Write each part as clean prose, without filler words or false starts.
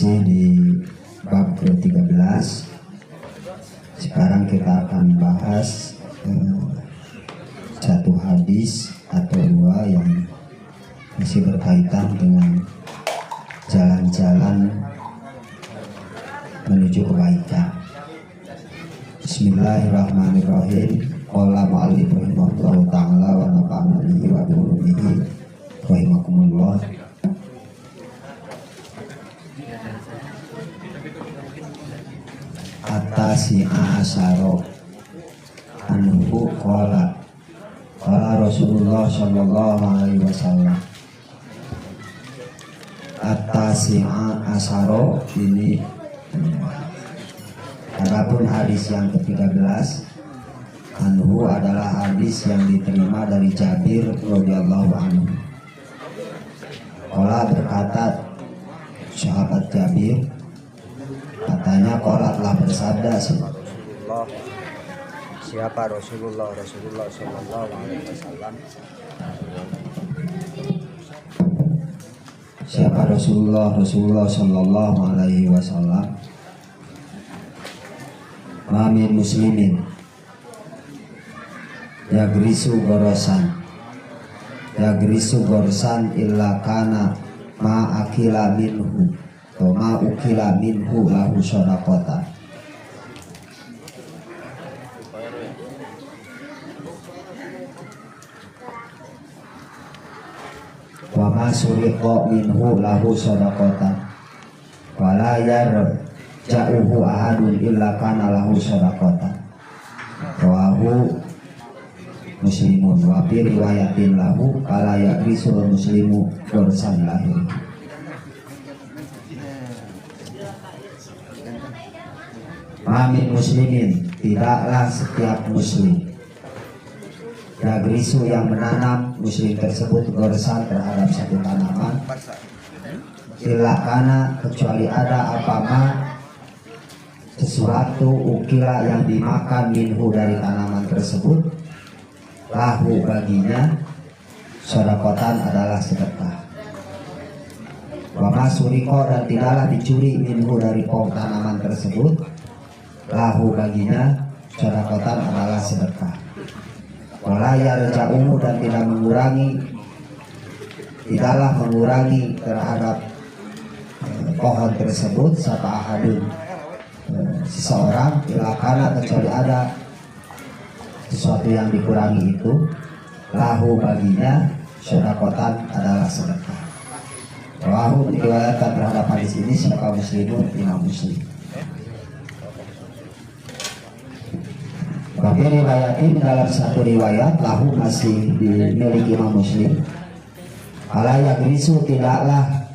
Masih di bab ke-13. Sekarang kita akan bahas satu hadis atau dua yang masih berkaitan dengan jalan-jalan menuju kebaikan. Bismillahirrahmanirrahim. Qala ma'alif rahimahullah ta'ala wa nafa'ana bihi wa bihi rahimakumullah. At-tasi'a asyara anhu qala Rasulullah sallallahu alaihi wasallam. At-tasi'a asyara ini adapun hadis yang ke-13 anhu adalah hadis yang diterima dari Jabir radhiyallahu anhu. Qala berkata sahabat Jabir, katanya qala telah bersabda siapa Rasulullah sallallahu alaihi wasallam. Siapa Rasulullah sallallahu alaihi wasallam? Ma min muslimin yagrisu gorosan illa kana ma akila minhu atau ma ukila minhu lahu shadaqatan. Wa ma suriqa minhu lahu shadaqatan wa la yarja'uhu ahadun illa kana lahu shadaqatan. Rawahu Muslimun wa fi riwayatin lahu kala yagrisul muslimu gorosan lahir. Amin muslimin, tidaklah setiap muslim yagrisu yang menanam muslim tersebut gorosan terhadap satu tanaman illa kana kecuali ada apama sesuatu ukila yang dimakan minhu dari tanaman tersebut lahu baginya sodakotan adalah sedekah. Wa masuriko dan tidaklah dicuri minhu dari pohon tanaman tersebut lahu baginya sodakotan adalah sedekah. Wala yarja'uhu dan tidaklah mengurangi terhadap pohon tersebut sapa ahadun seseorang ilakana kecuali ada sesuatu yang dikurangi itu lahu baginya sodakotan adalah sedekah. Rawahu diriwayatkan terhadap hadis ini siapa muslimun imam muslim. Bagi riwayatin dalam satu riwayat lahu masih dimiliki imam muslim. Ala yagrisu tidaklah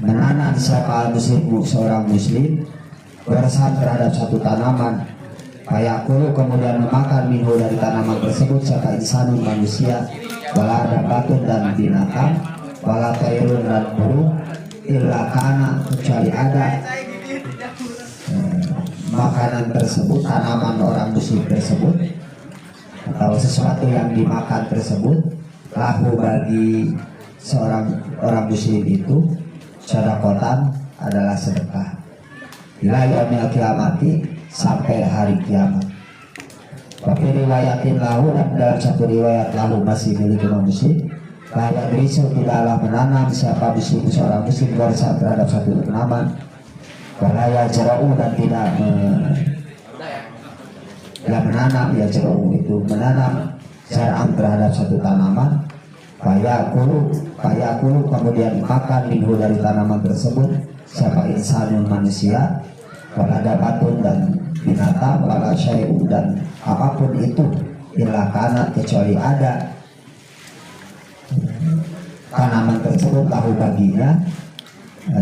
menanam siapa muslim seorang muslim gorosan terhadap satu tanaman Fayaqulu kemudian memakan minhu dari tanaman tersebut siapa insanun manusia wala dabatun dan binatang wala tairun dan burung illa kana kecuali ada makanan tersebut tanaman orang muslim tersebut atau sesuatu yang dimakan tersebut lahu bagi seorang orang muslim itu sedekatan adalah sedekah ila yaumil qiyamati sampai hari kiamat. Tapi riwayatin lahu dan dalam satu riwayat lahu masih milik imam muslim. Layak berisu tidaklah menanam siapa muslim seorang muslim gorosan terhadap satu tanaman. Walaya jerau dan tidak menanam ya jerau itu menanam syar'an terhadap satu tanaman. Fayaqulu kemudian makan minhu dari tanaman tersebut siapa insanun manusia wala dabatun dan binatang wala syai'un dan apapun itu illa kana kecuali ada tanaman tersebut lahu baginya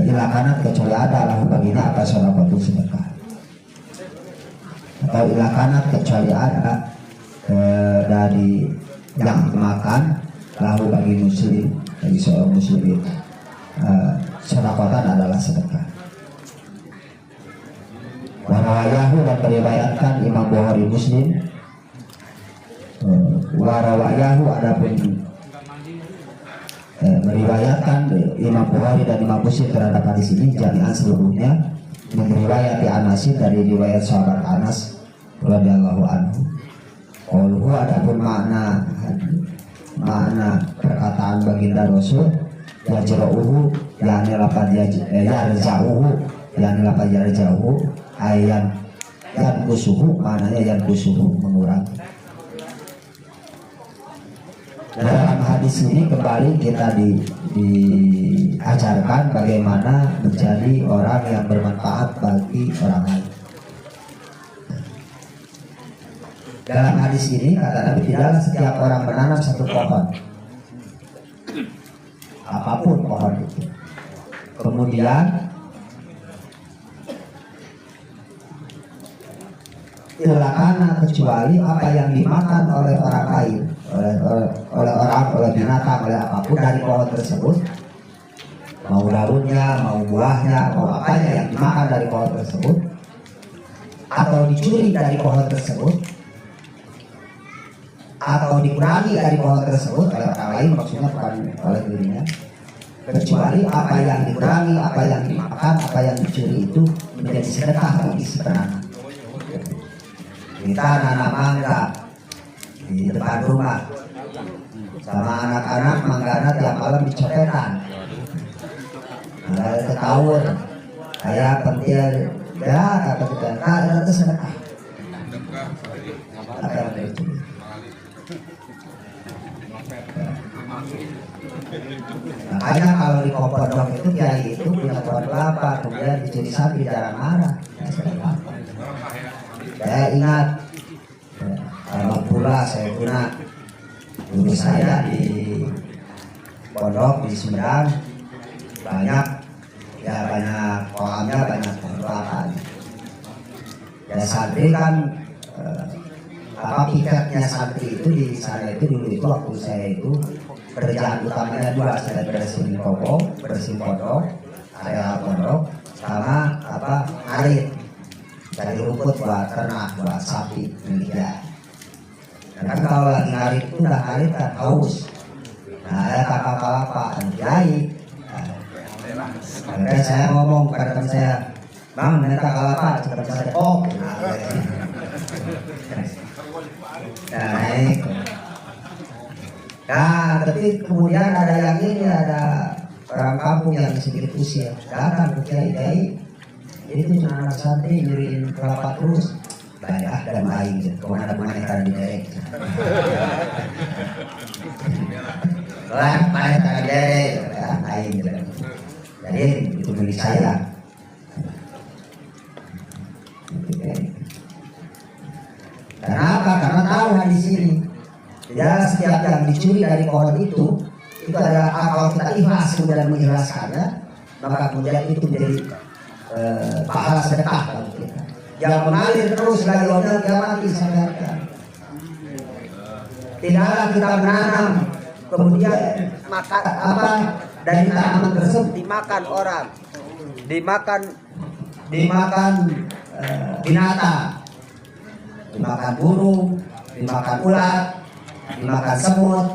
illa kana kecuali ada lahu baginya apa sedekah sedekah atau illa kana kecuali ada dari yang makan lahu bagi muslim bagi seorang muslim sedekatan adalah sedekah. Warawayahu dan meriwayatkan Imam Bukhari Muslim. Warawayahu adapun meriwayatkan Imam Bukhari dan Imam Muslim terhadap hadis ini jami'an seluruhnya meriwayati Anasin dari riwayat sahabat Anas radhiyallahu anhu. Qauluhu adapun makna perkataan baginda Rasul yajra'uhu yakni lafaz yarja'uhu yakni lafaz yarja'uhu ayan yanqusuhu maknanya yanqusuhu mengurangi. Dalam hadis ini kembali kita diajarkan bagaimana menjadi orang yang bermanfaat bagi orang lain. Dalam hadis ini kata Nabi, tidaklah setiap orang menanam satu pohon, apapun pohon itu, kemudian ilakana kecuali apa yang dimakan oleh orang lain, oleh binatang, oleh apapun dari pohon tersebut, mau daunnya, mau buahnya, mau apanya yang dimakan dari pohon tersebut, atau dicuri dari pohon tersebut, atau dikurangi dari pohon tersebut oleh orang lain, maksudnya bukan oleh dirinya, kecuali apa yang dikurangi, apa yang dimakan, apa yang dicuri itu menjadi sedekah bagi si penanam. Kita nanam mangga di depan rumah, sama anak-anak manggana tiap malam dicopetan, ada ketawur, kayak pentil, ya kata kita, ada itu sedekah. Apa yang itu? Makanya kalau di Kopodok itu kiai itu punya pohon kelapa, kemudian dicuri sapi jarang marah. Saya ingat kalau pula saya guna guru saya di pondok di Sumedang banyak kolamnya, banyak pohon kelapa. Ya santri kan piketnya santri itu di sana itu dulu itu waktu saya itu kerjaan utamanya dua, saya bersihin toko, bersihin pondok, area pondok, sama arit, cari rumput buat ternak, buat sapi miliknya. Kan kalau lagi ngarit itu udah ngarit kan haus. Nah ada kakak kelapa, jahit. Akhirnya saya ngomong kepada teman saya, bang minta kelapa, cepat saya oh. Naik. Nah, tapi kemudian ada yang ini, ada orang kampung yang sedikit usia datang ke kiai, itu cuma anak santri nyuriin kelapa terus, banyak dan lain gitu, kemana-mana karena diderek. Kelapa karena diderek, lain gitu. Jadi itu milik saya. Kenapa? Karena tahu hadis ini. Ya setiap yang dicuri dari pohon itu adalah kalau kita ikhlas kemudian mengikhlaskannya, maka kemudian itu menjadi pahala sedekah bagi kita. Yang mengalir terus dari orang yang mati sadarkan. Tidaklah kita menanam kemudian makan dari tanaman tersebut dimakan orang, dimakan binatang, dimakan burung, dimakan ulat, dimakan semut,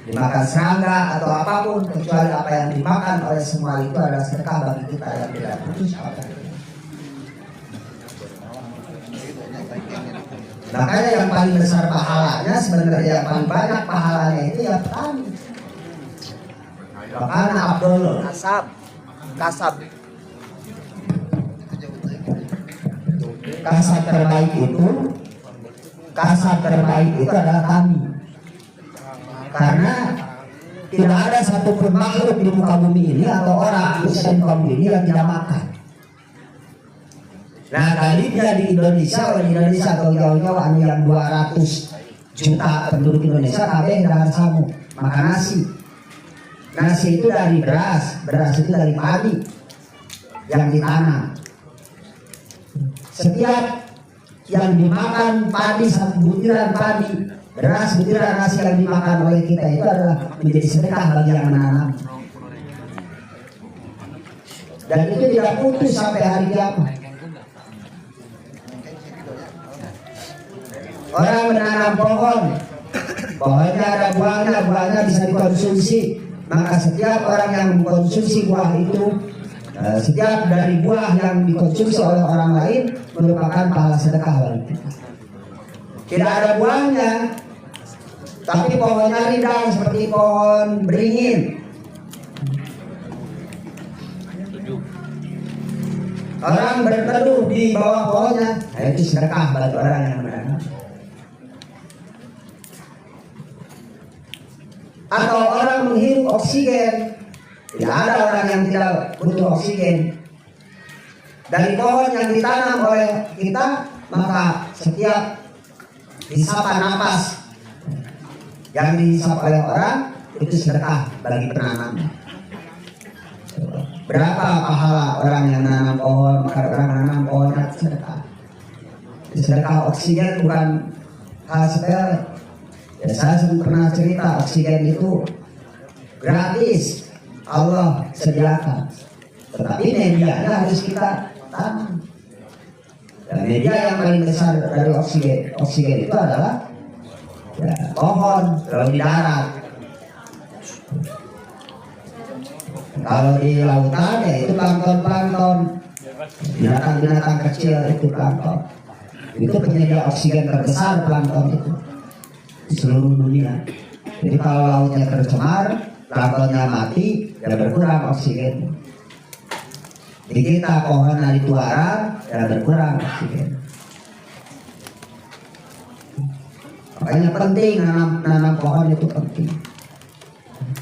dimakan serangga atau apapun, kecuali apa yang dimakan oleh semua itu adalah sedekah bagi kita yang tidak putus asa. Makanya yang paling besar pahalanya sebenarnya, yang paling banyak pahalanya itu ya petani. Makanya Abdul kasab terbaik itu adalah kami, karena tidak ada satupun makhluk di muka bumi ini atau orang di muka bumi ini yang tidak makan. Nah kali dia di Indonesia atau jauh-jauh yang 200 juta penduduk Indonesia kabeh dengan samu makan nasi. Nasi itu dari beras itu dari padi yang ditanam. Setiap yang dimakan padi, satu butiran padi, beras, butiran nasi yang dimakan oleh kita itu adalah menjadi sedekah bagi yang menanam. Dan itu tidak putus sampai hari kiamat. Orang menanam pohon, pohonnya ada buahnya bisa dikonsumsi, Maka setiap orang yang mengkonsumsi buah itu, setiap dari buah yang dikonsumsi oleh orang lain merupakan pahala sedekah bagi kita. Tidak ada buahnya, tapi pohonnya rindang seperti pohon beringin. Orang berteduh di bawah pohonnya, itu sedekah bagi orang yang menanam. Atau orang menghirup oksigen, tidak ada orang yang tidak butuh oksigen. Dari pohon yang ditanam oleh kita, maka setiap hisapan napas yang dihisap oleh orang itu sedekah bagi penanamnya. Berapa pahala orang yang menanam pohon, maka orang menanam pohon itu sedekah. Sedekah oksigen bukan hal sepele. Ya, saya pernah cerita oksigen itu gratis, Allah sediakan. Tetapi medianya harus kita tanam. Dan media yang paling besar dari oksigen itu adalah ya, pohon, kalau di darat. Kalau di lautan ya itu plankton, binatang-binatang kecil itu plankton. Itu penyedia oksigen terbesar plankton itu di seluruh dunia. Jadi kalau lautnya tercemar, planktonnya mati, ya berkurang oksigen. Jadi kita pohon dari tuara, ya berkurang oksigen. Makanya penting nanam pohon itu penting.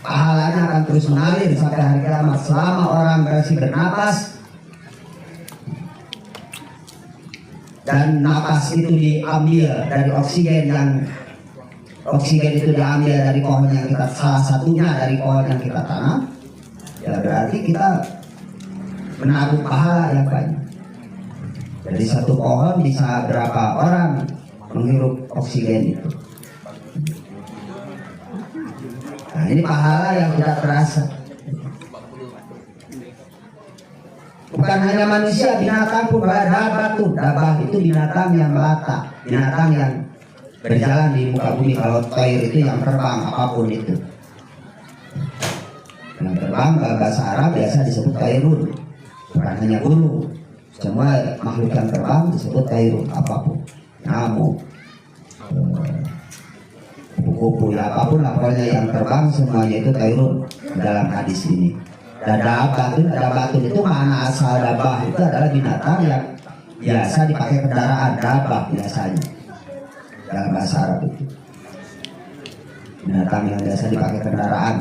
Pahalanya akan terus mengalir sampai hari kiamat selama orang masih bernapas. Dan napas itu diambil dari oksigen itu diambil dari pohon yang kita, salah satunya dari pohon yang kita tanam, ya berarti kita menabung pahala yang banyak. Jadi satu pohon bisa berapa orang menghirup oksigen itu. Nah, ini pahala yang tidak terasa. Bukan hanya manusia, binatang pun ada. Dabah itu binatang yang melata, binatang yang berjalan di muka bumi. Kalau toir itu yang terbang, apapun itu. Yang terbang bahasa Arab biasa disebut tairun. Bukan hanya burung, semua makhluk yang terbang disebut tairun, apapun. Nyamuk, kupu-kupu, ya apapun lah, pokoknya yang terbang semuanya itu tairun dalam hadis ini. Dan dabatun itu mana asal dabah itu adalah binatang yang biasa dipakai kendaraan, dabah biasanya dalam bahasa Arab itu binatang yang biasa dipakai kendaraan.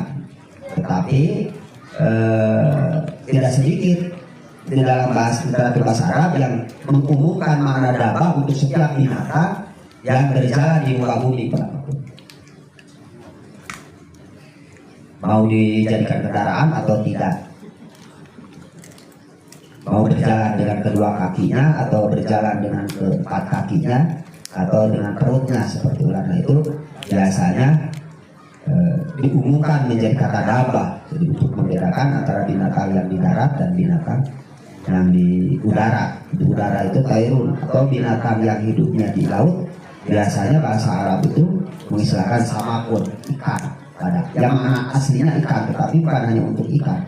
Tetapi tidak sedikit di dalam literatur bahasa Arab yang mengumumkan makna dabah untuk setiap binatang yang berjalan di muka bumi, mau dijadikan kendaraan atau tidak, mau berjalan dengan kedua kakinya atau berjalan dengan keempat kakinya atau dengan perutnya seperti ular. Nah, itu biasanya diumumkan menjadi kata dabah, jadi untuk membedakan antara binatang yang di darat dan binatang yang di udara. Di udara itu tairun, atau binatang yang hidupnya di laut. Biasanya bahasa Arab itu mengistilahkan samakun, ikan. Yang mana aslinya ikan, tetapi bukan hanya untuk ikan,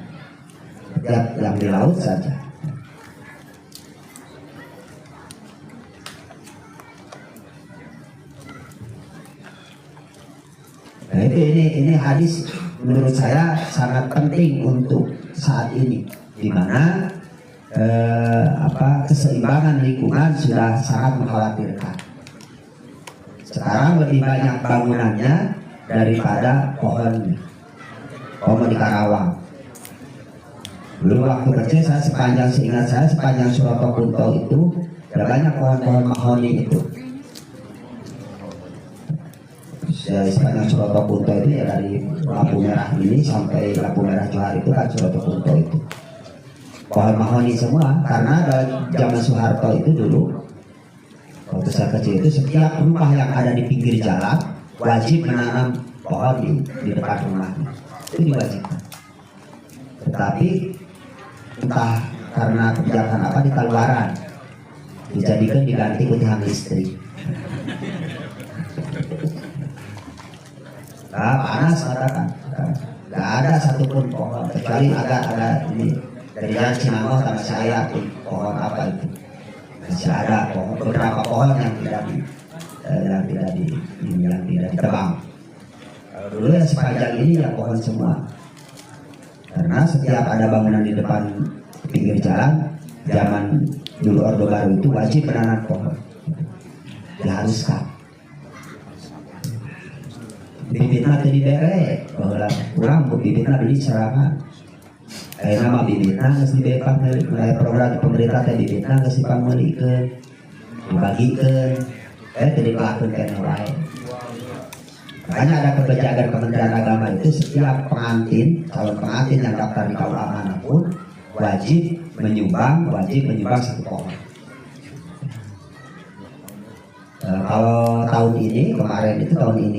yang di laut saja. Nah, ini hadis menurut saya sangat penting untuk saat ini, di mana keseimbangan lingkungan sudah sangat mengkhawatirkan. Sekarang lebih banyak bangunannya daripada pohon di Karawang. Dulu waktu kecil seingat saya sepanjang Suroto Kunto itu ada banyak pohon-pohon mahoni itu. Sepanjang Suroto Kunto itu ya dari lampu merah ini sampai lampu merah Johar itu kan Suroto Kunto itu. Pohon mahoni semua, karena zaman Soeharto itu dulu waktu saya kecil itu setiap rumah yang ada di pinggir jalan wajib menanam pohon di depan rumahnya, itu diwajibkan. Tetapi entah karena kebijakan apa di Taluaran dijadikan diganti tiang listrik. Nah, panas katakan, nggak nggak ada satupun pohon kecuali ada ini dari jalan Cinangau sama saya pohon apa itu masih ada pohon, beberapa pohon yang tidak ditebang. Dulu ya sepanjang ini ya pohon semua, karena setiap ada bangunan di depan pinggir jalan zaman dulu Orde Baru itu wajib menanam pohon, diharuskan. Bibitnya tadi dibere, bahwa kurang bibitnya beli serangan. Nama bibitnya nggak dibebas dari program pemerintah tadi bibitnya nggak dipamelikan, dibagikan, tidak dilakukan yang lain. Makanya ada kebijakan Kementerian Agama itu setiap pengantin, calon pengantin yang daftar di KUA manapun wajib menyumbang satu pohon. Kalau tahun ini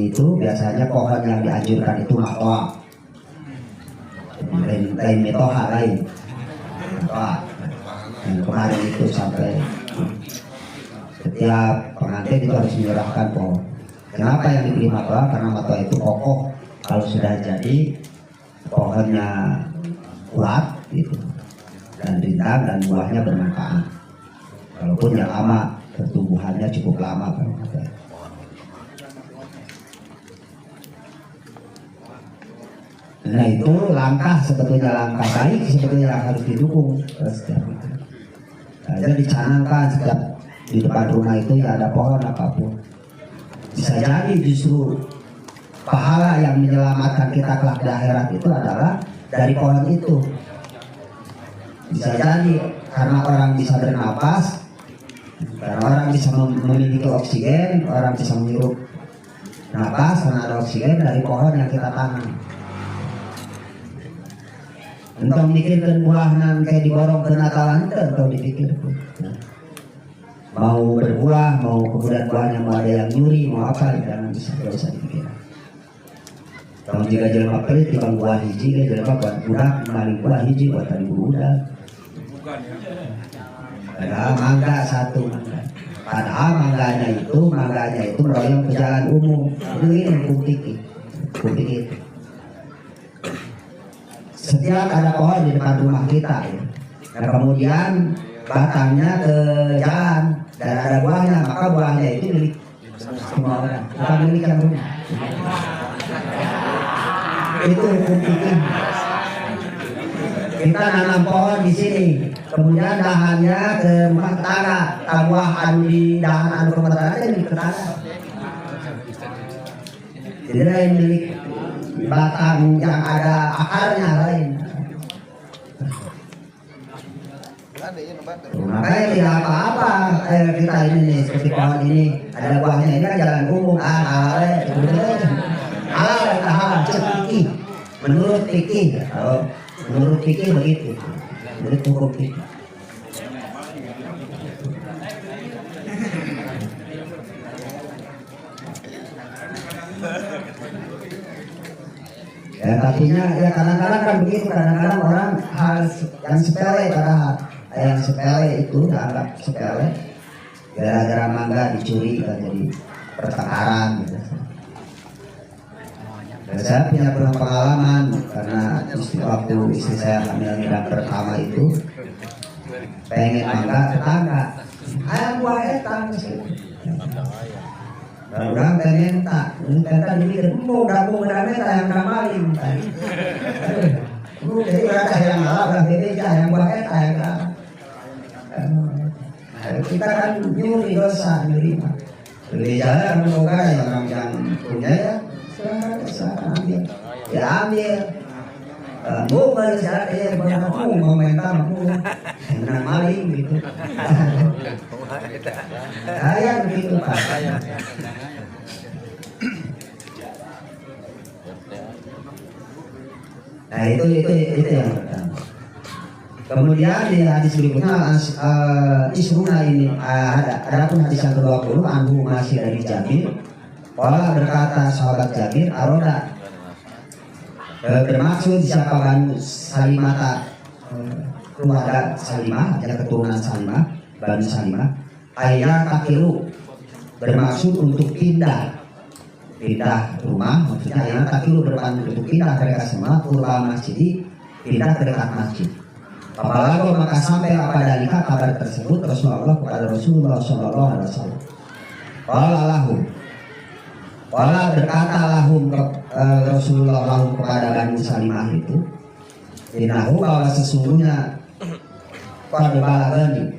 itu biasanya pohon yang dianjurkan itu matoa, lain metoha lain. Dan kemarin itu sampai setiap pengantin itu harus menyerahkan pohon. Kenapa yang dipilih matoa? Karena matoa itu kokoh, kalau sudah jadi pohonnya kuat gitu, dan rindang dan buahnya bermanfaat. Walaupun yang lama, pertumbuhannya cukup lama kan. Nah itu langkah baik sebetulnya yang harus didukung. Jadi dicanangkan setiap di depan rumah itu ya ada pohon apapun. Bisa jadi justru pahala yang menyelamatkan kita kelak di akhirat itu adalah dari pohon itu. Bisa jadi karena orang bisa bernapas, karena orang bisa memiliki oksigen, orang bisa menghirup napas karena ada oksigen dari pohon yang kita tanam. Entah mikirkan buahan kayak diborong ke Natalan atau dipikir mau berbuah, mau kemudian buahnya mau ada yang nyuri, mau apa, jangan bisa dipikir. Kalau jika jelma pelit dibang buah hiji, jelma buat budak maling buah hiji buat tadi budak. Padahal mangga satu, padahal mangganya itu meroyong ke jalan umum. Itu ini kupik itu. Setiap ada pohon di depan rumah kita, ya. Dan kemudian batangnya ke jalan dan ada buahnya, maka buahnya itu milik semua orang, bukan milik yang rumah. Itu hukum fikih. Kita nanam pohon di sini, kemudian dahannya ke rumah tetangga, buah anu di dahan anu rumah tetangga itu milik tetangga. Jadi lain milik batang yang ada akarnya lain. Makanya tidak apa-apa kita ini nih, seperti pohon ini ada buahnya, ini kan jalan umum menurut fikih begitu, menurut hukum fikih. Ya artinya ya kadang-kadang kan begitu, kadang-kadang orang harus yang sepele, padahal yang sepele itu dianggap sepele, gara-gara mangga dicuri kan jadi pertengkaran gitu. Dan saya punya pengalaman karena waktu istri saya hamil dan pertama itu pengen mangga tetangga, ayam buah etang gitu. Orang pengen tak, ternyata dipikir, mau gabung dengan meta yang kamaling. Jadi berada yang malah berbeda, yang buah eta yang kita kan nyuri dosa, nyuri mah. Berbicara semoga orang yang punya ya, silahkan ambil. Ya ambil. Mau berbicara ya, mau minta mau menang maling gitu. Kayak begitu Pak. Nah itu yang pertama. Kemudian di hadis berikutnya isruna ini ada pun hadis yang ke-20 anhu masih dari Jabir. Qala berkata sahabat Jabir aroda bermaksud siapa Banu Salimata, keluarga Salimah, ada keturunan Salimah, Banu Salimah. Ayat takilu bermaksud untuk pindah pindah rumah, maksudnya yang tak perlu berbantu untuk pindah mereka semua kurba masjid pindah ke dekat masjid. Apalagi maka sampai dalika kabar tersebut Rasulullah kepada Rasulullah Shallallahu Alaihi Wasallam. Wala berkata lahum Rasulullah lahum kepada Bani Salimah itu, inahu bahwa sesungguhnya pada balagani,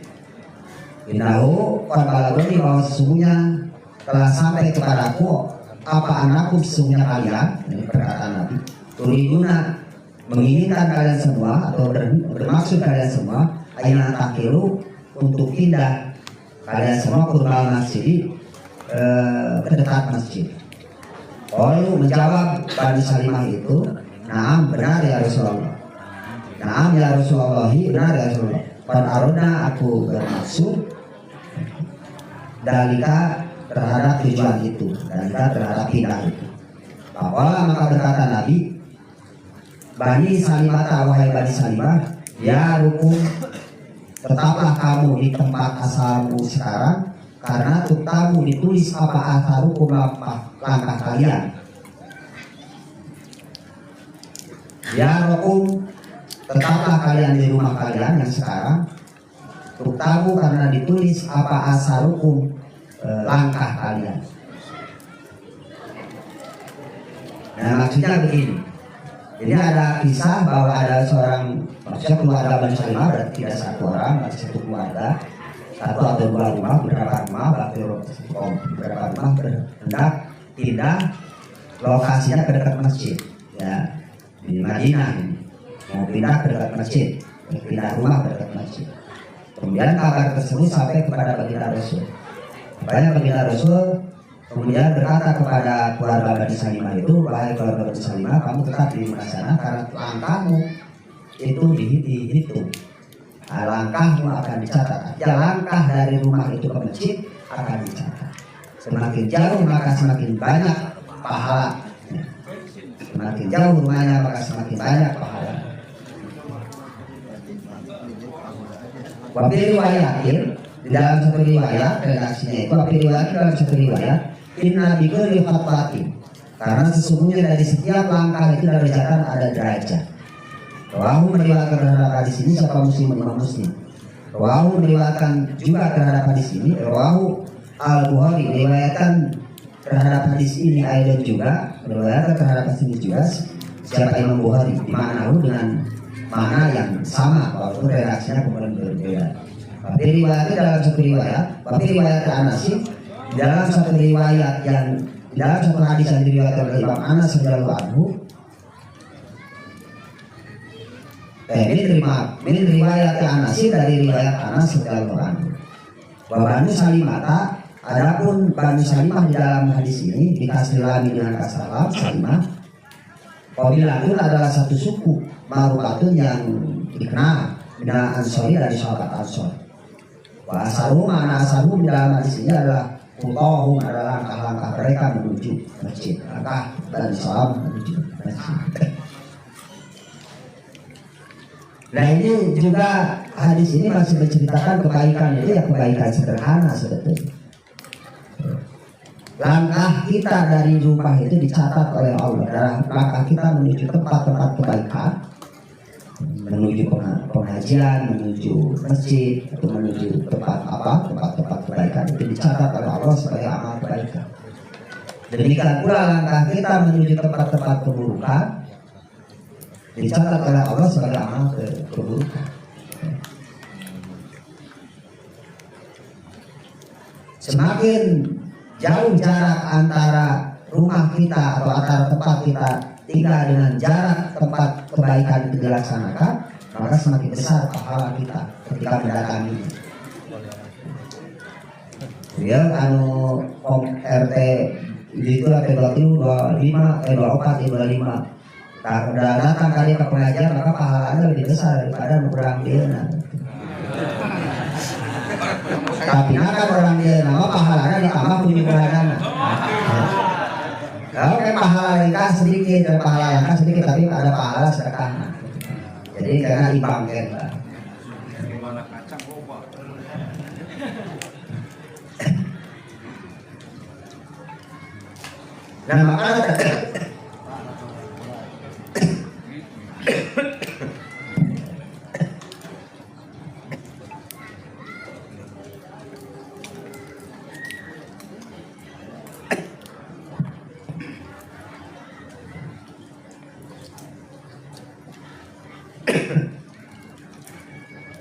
bahwa sesungguhnya telah sampai kepadaku apa anakku sesungguhnya kalian, ini perkataan Nabi, turiduna menginginkan kalian semua atau bermaksud kalian semua ayat takiru untuk pindah kalian semua kurban masjid ke dekat masjid. Lalu menjawab Bani Salimah itu, naam benar ya Rasulullah. Naam ya Rasulullah, benar ya Rasulullah. Pada arona aku bermaksud dalika terhadap tujuan itu, dalika terhadap pindah itu. Bahwa maka berkata Nabi, Bani Salimah, wahai Bani Salimah, ya rukun, tetaplah kamu di tempat asalmu sekarang, karena tuktamu ditulis apa asarukum langkah kalian. Ya rukun, tetaplah kalian di rumah kalian yang sekarang, tuktamu karena ditulis apa asarukum langkah kalian. Nah maksudnya begini. Jadi ada kisah bahwa ada seorang, maksudnya keluarga Bani Salimah, berarti tidak satu orang, masih satu keluarga, satu atau dua rumah, beberapa rumah, beberapa rumah berhendak pindah lokasinya ke dekat masjid, ya di Madinah ini, mau pindah ke dekat masjid, pindah rumah ke dekat masjid. Kemudian kabar tersebut sampai kepada baginda Rasul. Banyak baginda Rasul kemudian berkata kepada keluarga Bani Salimah itu, wahai keluarga Bani Salimah, kamu tetap di rumah sana karena langkahmu itu dihitung. Langkahmu akan dicatat. Ya, langkah dari rumah itu ke masjid akan dicatat. Semakin jauh maka semakin banyak pahala. Semakin jauh rumahnya maka semakin banyak pahala. Wabil riwayatin, di dalam satu riwayat redaksinya itu, wabil riwayat dalam satu riwayat, inna bikuli fatwatin, karena sesungguhnya dari setiap langkah itu derajatan ada derajat. Rawahu meriwayatkan terhadap hadis ini siapa Muslim Imam Muslim. Rawahu meriwayatkan juga terhadap hadis ini. Rawahu Al-Bukhari meriwayatkan terhadap hadis ini ayat juga meriwayatkan terhadap hadis ini juga siapa Imam Bukhari di mana dengan mana yang sama walaupun redaksinya kemudian berbeda. Tapi riwayatnya dalam satu riwayat, tapi riwayat Anasim dalam satu riwayat yang dalam satu hadis yang diriwayatkan oleh Imam Anas radhiyallahu anhu, ini riwayat Anas dari riwayat Anas radhiyallahu anhu. Bani Salimah, adapun Bani Salimah di dalam hadis ini dikasih lagi dengan kasar lam Salimah. Qabilatun adalah satu suku marukatun yang dikenal dengan Ansori dari sahabat Ansor. Wa asarum, mana asarum di dalam hadis ini adalah Kutohum adalah langkah-langkah mereka menuju masjid. Langkah dari Islam menuju masjid. Nah ini juga hadis ini masih menceritakan kebaikan itu ya kebaikan sederhana sebetulnya. Langkah kita dari rumah itu dicatat oleh Allah. Dalam langkah kita menuju tempat-tempat kebaikan, menuju pengajian, menuju masjid, atau menuju tempat-tempat kebaikan itu dicatat oleh Allah sebagai amal kebaikan. Demikian pula langkah kita menuju tempat-tempat keburukan dicatat oleh Allah sebagai amal keburukan. Semakin jauh jarak antara rumah kita atau antara tempat kita tinggal dengan jarak tempat kebaikan itu dilaksanakan, maka semakin besar pahala kita ketika mendatangi. Ya, RT itu RT 25, 24, 25. Udah datang kali ke pengajian maka pahalanya lebih besar daripada kurang dia. Tapi kan orang dia nama pahalanya ditambah kunjungan. Kalau kan pahala ringkas sedikit dan pahala langkah sedikit, tapi ada pahala sedekah. Jadi karena imbang kan. Nah makanya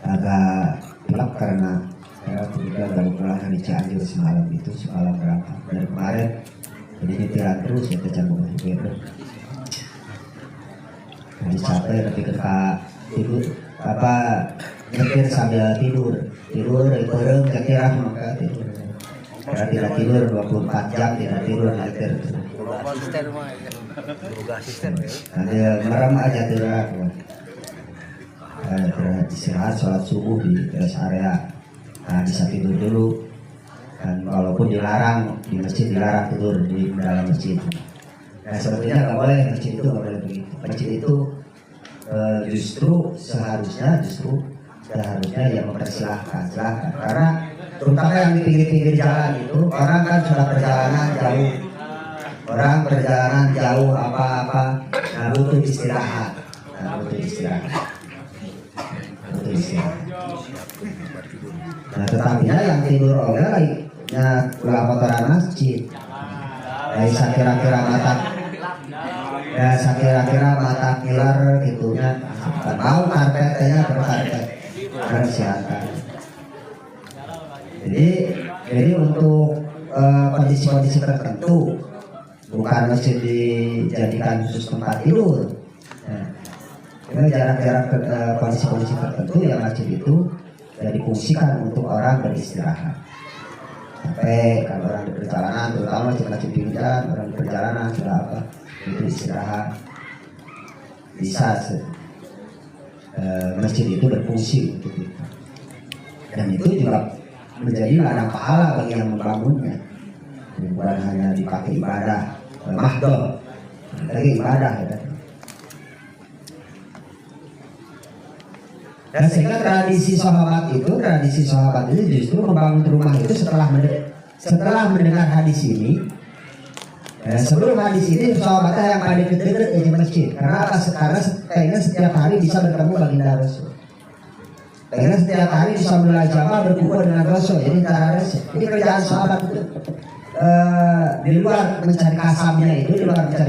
agak gelap karena saya kebetulan baru pulang dari Cianjur semalam berangkat dari kemarin, jadi nyetiran terus ya kecamatan gitu. Jadi capek tapi ketika tidur apa nyetir sambil tidur bareng nyetiran maka tidur. Karena tidak tidur 24 jam tidak tidur nyetir. Nanti merem aja tidur. Istirahat sholat subuh di rest area, nah bisa tidur dulu, dan walaupun dilarang di masjid dilarang tidur di dalam masjid. Nah sebetulnya nggak boleh, masjid itu nggak boleh begitu. Masjid itu justru seharusnya yang mempersilahkan, karena terutama yang di pinggir-pinggir jalan itu orang kan sudah perjalanan jauh, nah butuh istirahat. Nah tetapi yang tidur oleh ulah kotoran masjid. Saya kira-kira mata kilar gitunya. Tahu karpetnya berkarpet kesehatan. Jadi untuk kondisi-kondisi tertentu bukan masjid dijadikan khusus tempat tidur. Jarak-jarak kondisi-kondisi tertentu yang masjid itu difungsikan untuk orang beristirahat. Sampai kalau orang di perjalanan, terutama masjid pinggir orang di perjalanan sudah itu istirahat, bisa masjid itu berfungsi untuk itu. Dan itu juga menjadi ladang pahala bagi yang membangunnya. Bukan hanya dipakai ibadah, mahdoh, lagi ibadah ya. Dan sehingga tradisi sahabat itu justru membangun rumah itu setelah mendengar hadis ini. Sebelum hadis ini sahabatnya yang pada dekat-dekat di masjid. Karena kayaknya setiap hari bisa bertemu baginda Rasul. Kayaknya setiap hari bisa mulai jamaah berkumpul dengan Rasul. Jadi Jadi kerjaan sahabat itu di luar mencari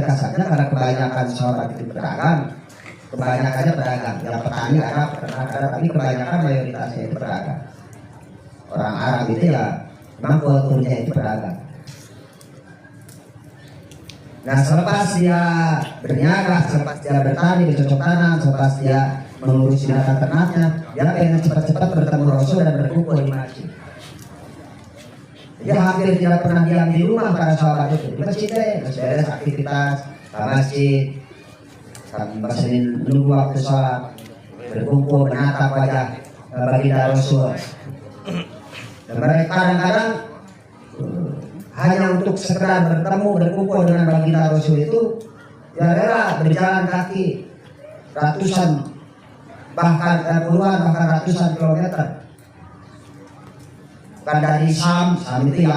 kasabnya karena kebanyakan sahabat itu pedagang. Kebanyakannya pedagang, ya petani ada, tapi kebanyakan mayoritasnya itu pedagang. Orang Arab itu ya memang kulturnya itu pedagang. Nah selepas dia berniaga, selepas dia bertani, bercocok tanam, selepas dia mengurus binatang ternaknya, dia pengen cepat-cepat bertemu Rasul dan berkumpul di masjid. Dia hampir tidak pernah diam di rumah para sahabat itu, di masjid deh, beres aktivitas ke masjid. Sambil menunggu waktu sholat, berkumpul menatap wajah baginda Rasul. Dan mereka kadang-kadang hanya untuk sekedar berkumpul dengan baginda Rasul itu ya rela berjalan kaki ratusan bahkan puluhan bahkan ratusan kilometer. Bukan dari Syam itu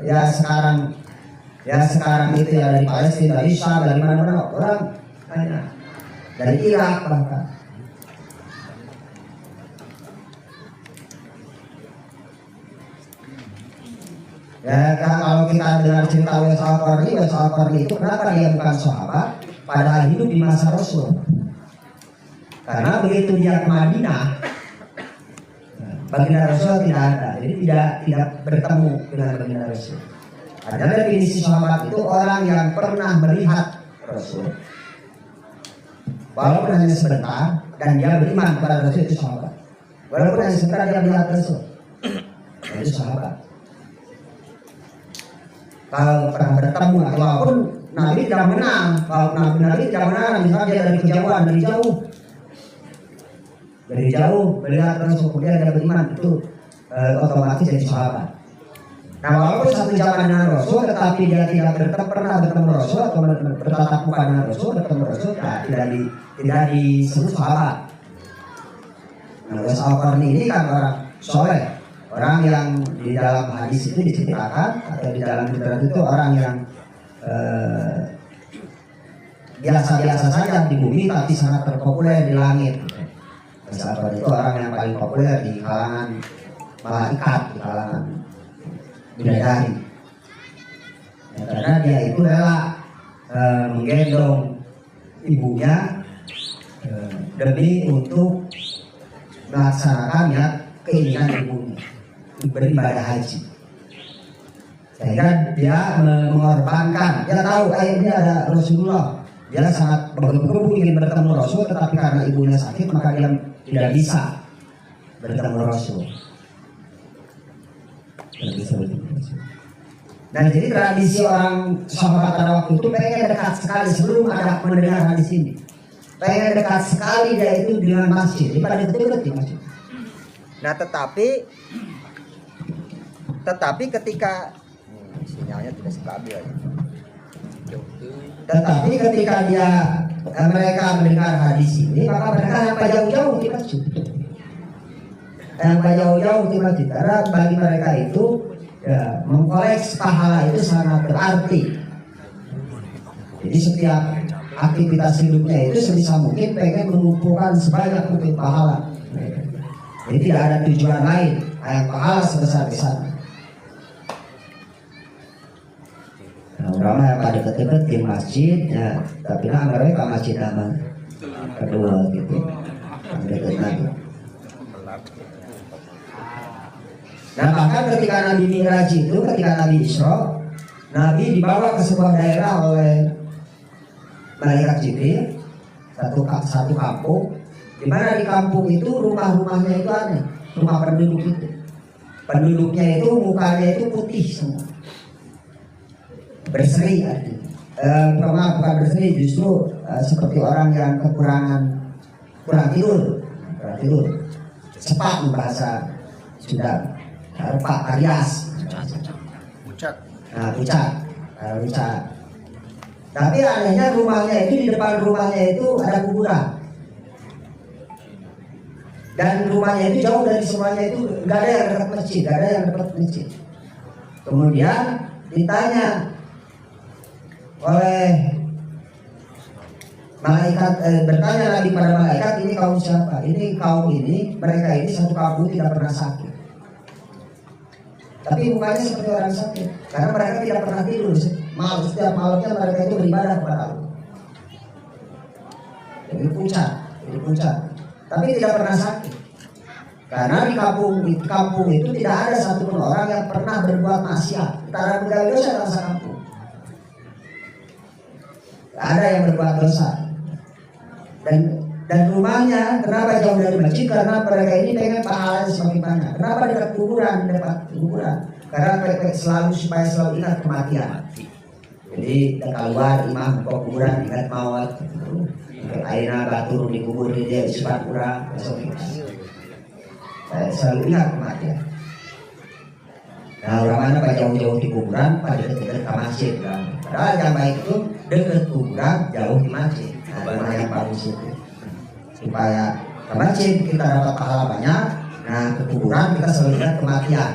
ya sekarang itu ya dari Palestina, dari Syam, dari mana-mana orang dari Irak bahkan. Ya kalau kita dengar cerita Uwais Al-Qarni itu kenapa dia bukan sahabat padahal hidup di masa Rasul? Karena begitu dia ke Madinah, baginda Rasul tidak ada, jadi tidak bertemu dengan baginda Rasul. Ada definisi sahabat itu orang yang pernah melihat Rasul, walaupun hanya sebentar, dan dia beriman kepada Rasul, itu sahabat. Walaupun hanya sebentar dia melihat Rasul, itu sahabat. Kalau pernah bertemu, walaupun Nabi tidak menang, misalnya dia dari kejauhan, dari jauh melihat Rasul, kemudian dia beriman, itu otomatis jadi sahabat. Nah walaupun satu zaman dengan Rasul, tetapi dia tidak pernah bertemu Rasul atau bertatap muka dengan Rasul, tidak disebut sahabat. Nah Uwais Al-Qarni ini kan orang soleh, orang yang di dalam hadis itu diceritakan atau di dalam literatur itu orang yang biasa-biasa saja di bumi tapi sangat terpopuler di langit. Sahabat itu orang yang paling populer di kalangan malaikat, di kalangan bidadari. Ya, karena dia itu rela menggendong ibunya demi untuk melaksanakan ya keinginan ibunya beribadah haji. Sehingga dia mengorbankan, dia tahu ini ada Rasulullah, dia sangat bergebu-gebu ingin bertemu Rasul, tetapi karena ibunya sakit maka dia tidak bisa bertemu Rasul. Tidak bisa bertemu Rasul. Dan jadi tradisi orang sahabat pada waktu itu pengen dekat sekali sebelum ada mendengar hadis ini. Pengen dekat sekali dia itu dengan masjid, jadi pada dekat di masjid. Nah tetapi ketika sinyalnya tidak stabil ya. Tetapi ketika mereka mendengar hadis ini, maka mereka sampai jauh-jauh di masjid. Sampai jauh-jauh di masjid, karena bagi mereka itu ya, mengkoleks pahala itu sangat berarti. Jadi setiap aktivitas hidupnya itu sebisa mungkin pengen mengumpulkan sebanyak mungkin pahala. Jadi tidak ada tujuan lain, yang pahala sebesar-besarnya. Nah, orang yang pada deket-deket di masjid, ya, tapi nah mereka masjid nama kedua gitu, deket lagi. Nah bahkan ketika Nabi Mi'raj itu, ketika Nabi Isra, Nabi dibawa ke sebuah daerah oleh malaikat Jibril, satu kampung, di mana di kampung itu rumah-rumahnya itu aneh, rumah penduduk itu, penduduknya itu mukanya itu putih semua, berseri artinya, bukan berseri, justru seperti orang yang kurang tidur, cepat bahasa Sunda. Pak Arias, pucat. Tapi anehnya rumahnya itu, di depan rumahnya itu ada kuburan. Dan rumahnya itu jauh dari semuanya, itu nggak ada yang dekat masjid, Kemudian ditanya oleh malaikat, bertanya Nabi pada malaikat, ini kaum siapa? Ini kaum ini, mereka ini satu kampung tidak pernah sakit. Tapi mukanya seperti orang sakit, karena mereka tidak pernah tidur. Setiap malamnya mereka itu beribadah kepada Allah. Jadi pucat, tapi tidak pernah sakit. Karena di kampung itu tidak ada satupun orang yang pernah berbuat maksiat. Karena berbuat dosa dalam sekampung. Tidak ada yang berbuat dosa. Dan rumahnya kenapa jauh dari masjid? Karena mereka ini pengen pahalanya semakin banyak. Kenapa dekat kuburan? Karena mereka supaya selalu ingat kematian. Jadi keluar imam ke kuburan ingat maut. Aina batur di kubur dia sifat kurang. Selalu ingat kematian. Nah orang mana pada jauh-jauh di kuburan, pada dekat-dekat ke masjid. Padahal yang baik itu dekat kuburan, jauh di masjid. Nah rumah yang bagus itu. Supaya ke masjid kita dapat pahala banyak, nah ke kuburan kita selalu ingat kematian.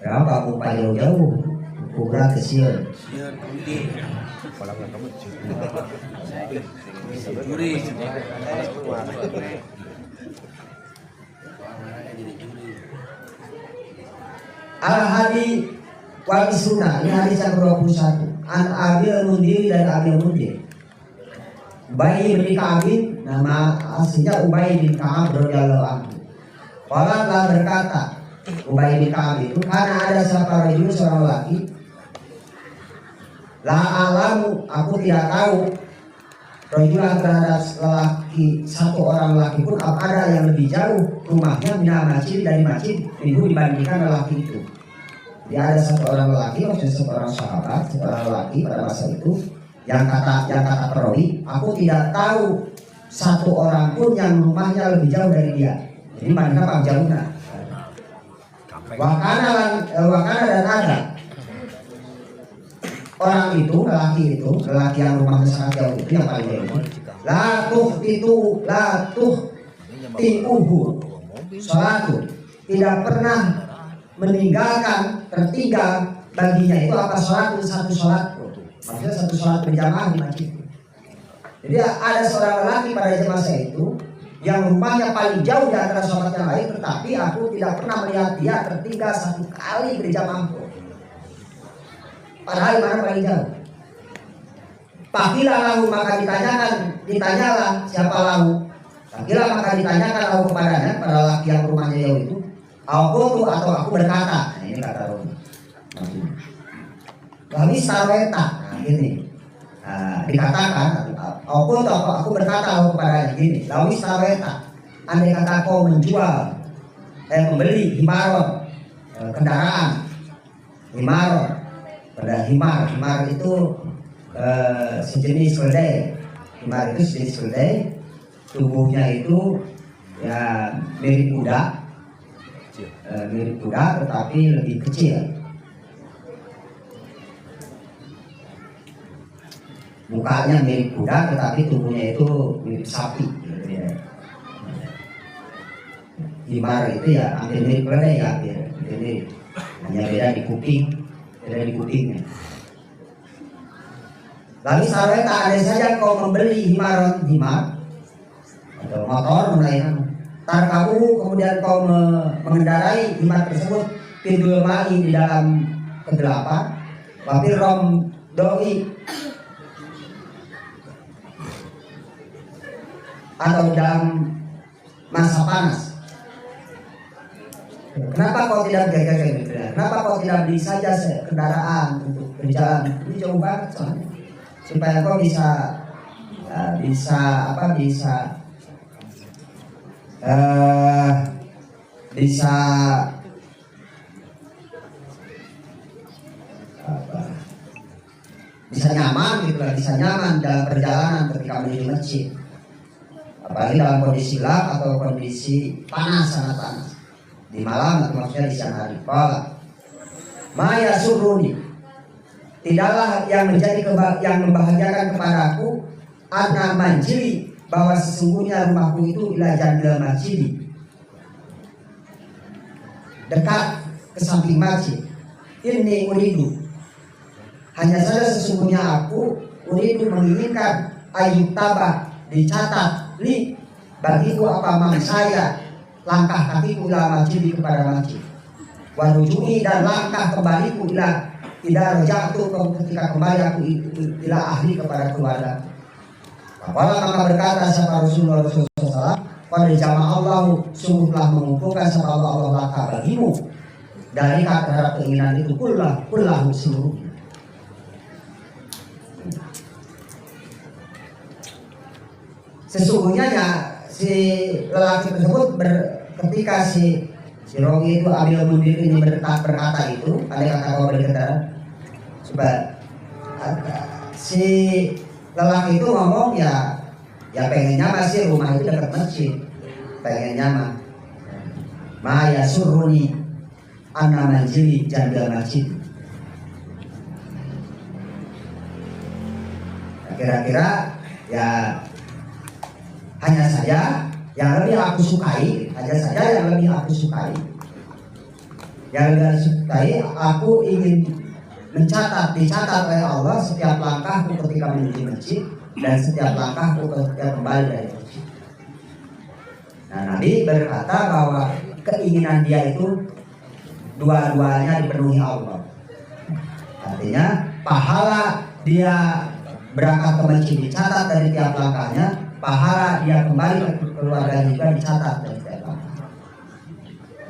Berapa upaya jauh-jauh, kuburan kecil. Al-Hadi wal Sunnah, ini hadis yang ke-21. An Abil Mundir dan Abil Mundir. Ubay bin Ka'ab, nama aslinya Ubay bin Ka'ab radhiyallahu anhu. Qala telah berkata, Ubay bin Ka'ab itu, karena ada seorang laki, la alamu, aku tidak tahu, rajulan terhadap lelaki, satu orang lelaki pun ada yang lebih jauh rumahnya minal masjid, dari masjid minggu dibandingkan lelaki itu. Dia ada satu orang lelaki, maksudnya seorang sahabat, seorang lelaki pada masa itu, yang kata perawi, aku tidak tahu satu orang pun yang rumahnya lebih jauh dari dia. Jadi mana bang jauhnya? Wakana dan ada orang itu, lelaki yang rumahnya sangat jauh itu yang paling jauh. Latuh tiuhu salatu, tidak pernah meninggalkan, tertinggal baginya itu apa satu sholat. Maksudnya satu sholat berjamaah di masjid. Jadi ada seorang lelaki pada zaman saya itu yang rumahnya paling jauh di antara sholat yang lain, tetapi aku tidak pernah melihat dia tertinggal satu kali berjamaah. Padahal mana paling jauh. Pakilah lahu, maka ditanyalah siapa lahu. Pakilah maka ditanyakan lahu kepadanya, pada lelaki yang rumahnya jauh itu. Aku atau aku berkata, nah, ini kata Romi. Lalu sarweta, nah gini. Dikatakan aku berkata kepadanya gini, lawi sarweta, andai kata kau menjual membeli himaron, kendaraan himaron, pada himar itu sejenis keledai. Himar itu sejenis keledai, tubuhnya itu ya mirip kuda tetapi lebih kecil. Mukanya mirip kuda tetapi tubuhnya itu mirip sapi. Himar itu ya hampir mirip keledai ya, mirip. Hanya beda di kupingnya. Lalu sahabat tak ada saja kau membeli himar atau motor melainkan tar kamu kemudian kau mengendarai himar tersebut pindul mai di dalam kegelapan, wafir rom doi atau dalam masa panas. Kenapa kau tidak Kenapa kau tidak beli saja kendaraan untuk berjalan? Ini jauh banget soalnya. Supaya kau bisa nyaman gitu lah, bisa nyaman dalam perjalanan ketika menuju masjid. Apalagi dalam kondisi gelap atau kondisi panas, sangat panas. Di malam atau maksudnya di siang hari. Maya suruni, tidaklah yang membahagiakan kepadaku anna manjili, bahwa sesungguhnya rumahku itu ila jandil masjid, dekat ke samping masjid. Ini uridu, hanya saja sesungguhnya aku uridu menginginkan ayub tabah, dicatat li bagiku apa mang saya langkah kakiku ila masjid, kepada masjid, warujui dan langkah kembaliku ila tidak jatuh ketika kembali aku ila ahli, kepada keluarga. Apabila maka berkata siapa Rasulullah SAW, pada jamaah Allah sungguh telah mengumpulkan siapa Allah laka bagimu dari terhadap keinginan itu kullahu seluruhnya. Sesungguhnya ya si lelaki tersebut ketika si Rogi itu ambil mundur ini berkata itu, ada kata kau berkata, coba si lelaki itu ngomong ya pengennya masih rumah itu dekat masjid, pengennya Maya suruni anna manjili jandil masjid. Kira-kira ya hanya saja yang lebih aku sukai, aku ingin dicatat oleh Allah setiap langkahku ketika menuju masjid dan setiap langkahku ketika kembali dari masjid. Nah, Nabi berkata bahwa keinginan dia itu dua-duanya dipenuhi Allah. Artinya pahala dia berangkat ke masjid dicatat dari tiap langkahnya, pahala dia kembali ke keluarga juga dicatat dari tiap langkah.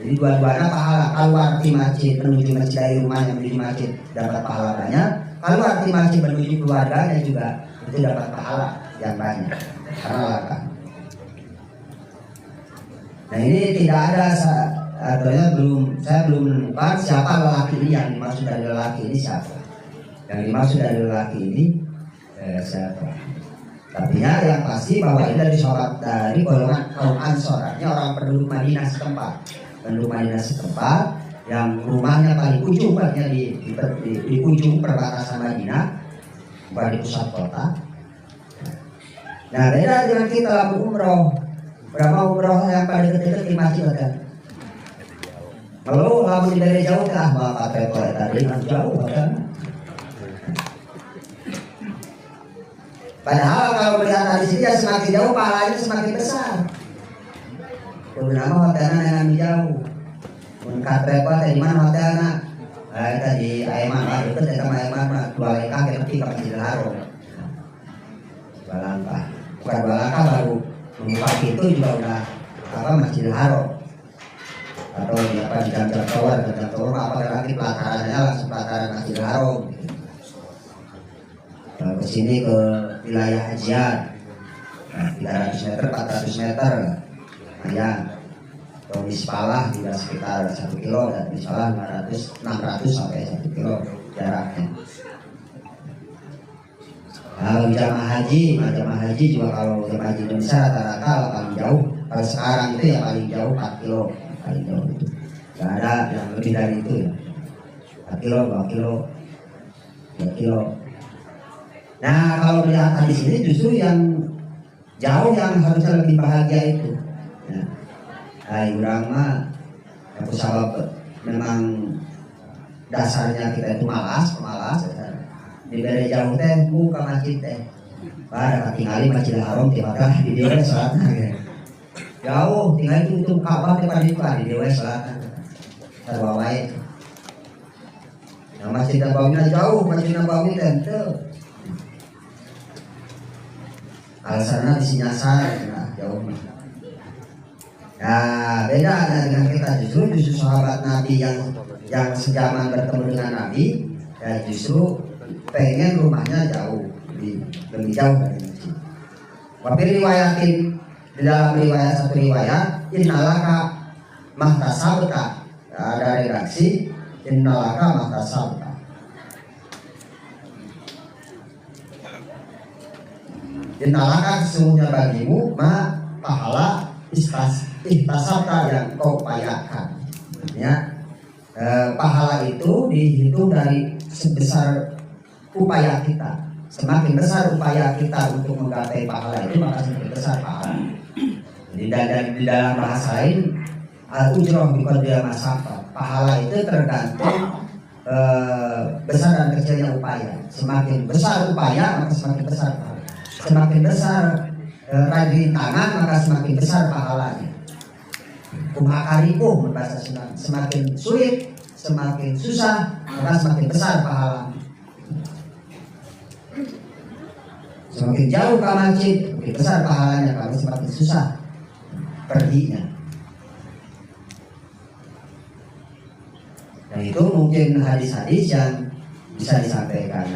Jadi dua-duanya pahala. Keluar di masjid menuju masjid dari rumahnya menuju masjid dapat pahala banyak. Keluar di masjid menuju keluarganya juga itu dapat pahala yang banyak karena langkah. Nah ini tidak ada, saya belum menemukan siapa lelaki ini yang dimaksud dari lelaki ini siapa. Yang dimaksud dari lelaki ini siapa? Tapi yang pasti bahwa ini dari golongan kaum Ansor, artinya orang penduduk Madinah setempat. Penduduk Madinah setempat yang rumahnya paling ujung, artinya di ujung perbatasan Madinah, bukan di pusat kota. Nah beda dengan kita umroh. Berapa umroh yang paling dekat di masjid kan? Kalau kamu dari jauh kan bapak travel tadi jauh kan? Padahal kalau melihat hadis ini ya semakin jauh pahalanya semakin besar. Beberapa hotelnya yang jauh. Menkat repot di mana hotelnya? Tadi Aiman lah, itu sama Aiman mah 2 langkah ke tepi ke Masjidil Haram. 2 langkah. Bukan 2 langkah baru membuka pintu juga udah Masjidil Haram. Atau di jam tower apa lagi pelatarannya langsung pelataran Masjidil Haram. Ke sini ke wilayah Hajian, 300 meter, 400 meter, lumayan. Kalau di Sepalah juga sekitar 1 kilo, dan di Sepalah 600 sampai 1 kilo jaraknya. Kalau jamaah haji juga kalau jamaah haji Indonesia rata-rata paling jauh. Kalau sekarang itu ya paling jauh 4 kilo, paling jauh itu. Gak ada yang lebih dari itu ya. 4 kilo, 2 kilo, 3 kilo. Nah kalau melihat hadis ini justru yang jauh yang harusnya lebih bahagia itu. Urang mah aku sabab memang dasarnya kita itu malas diberi jauh teh buka masjid teh pada tinggali Masjidil Haram tiba-tiba di dia salatna jauh tinggal itu Ka'bah tiba-tiba di dia salatna terbawain. Nah Masjid Nabawi jauh, Masjid Nabawi teh alasannya di Sinyasar jauh. Nah beda dengan kita, justru sahabat Nabi yang sejaman bertemu dengan Nabi ya justru pengen rumahnya jauh, lebih jauh dari masjid. Tapi riwayatin di dalam satu riwayat innalaka mahtasabta, ada redaksi innalaka mahtasabta. Innalaka sesungguhnya bagimu pahala ihtasabta yang kau upayakan. Ya, pahala itu dihitung dari sebesar upaya kita. Semakin besar upaya kita untuk menggapai pahala itu, maka semakin besar pahala. Jadi di dalam bahasa lain, al-ujroh biqadri masafah. Pahala itu tergantung besar dan kecilnya upaya. Semakin besar upaya, maka semakin besar pahala. Semakin besar rajin tangan, maka semakin besar pahalanya. Kumakariku berbahasa Sunda, semakin sulit, semakin susah, maka semakin besar pahalanya. Semakin jauh ke masjid, semakin besar pahalanya, kalau semakin susah perginya. Dan itu mungkin hadis-hadis yang bisa disampaikan.